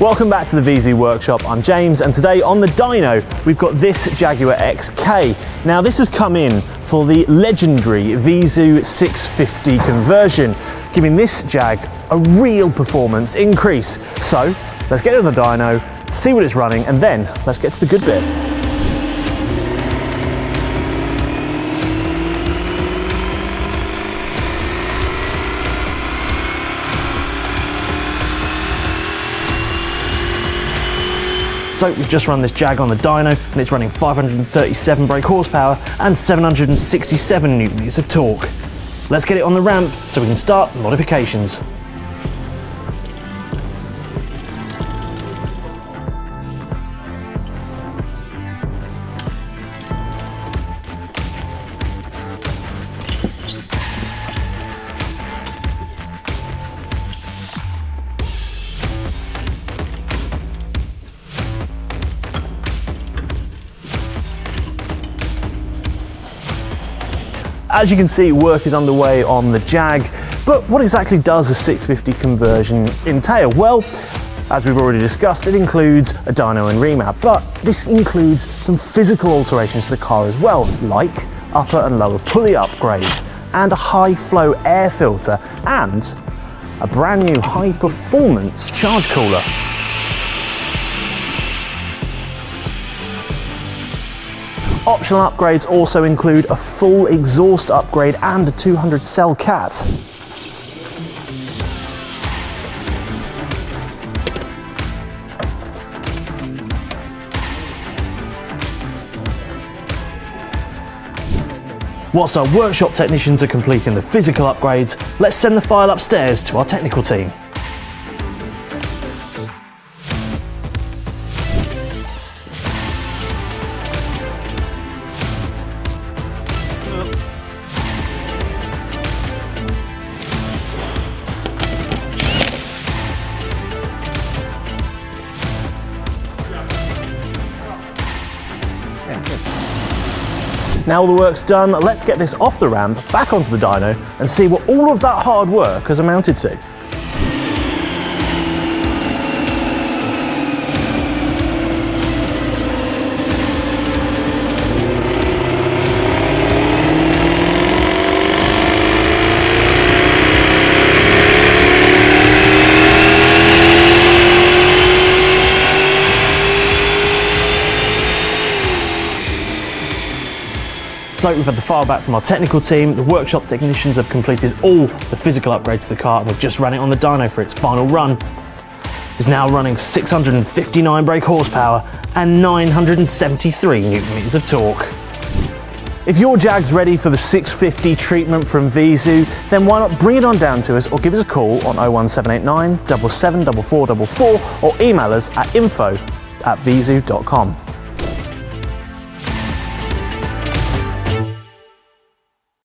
Welcome back to the Viezu workshop. I'm James, and today on the dyno we've got this Jaguar XK. Now this has come in for the legendary Viezu 650 conversion, giving this Jag a real performance increase. So let's get it on the dyno, see what it's running, and then let's get to the good bit. So we've just run this Jag on the dyno and it's running 537 brake horsepower and 767 newton meters of torque. Let's get it on the ramp so we can start the modifications. As you can see, work is underway on the Jag, but what exactly does a 650 conversion entail? Well, as we've already discussed, it includes a dyno and remap, but this includes some physical alterations to the car as well, like upper and lower pulley upgrades, and a high flow air filter, and a brand new high performance charge cooler. Optional upgrades also include a full exhaust upgrade and a 200 cell cat. Whilst our workshop technicians are completing the physical upgrades, let's send the file upstairs to our technical team. Now all the work's done, let's get this off the ramp, back onto the dyno, and see what all of that hard work has amounted to. So we've had the file back from our technical team, the workshop technicians have completed all the physical upgrades to the car, and we've just run it on the dyno for its final run. It's now running 659 brake horsepower and 973 newton meters of torque. If your Jag's ready for the 650 treatment from Viezu, then why not bring it on down to us or give us a call on 01789 774444 or email us at info@viezu.com.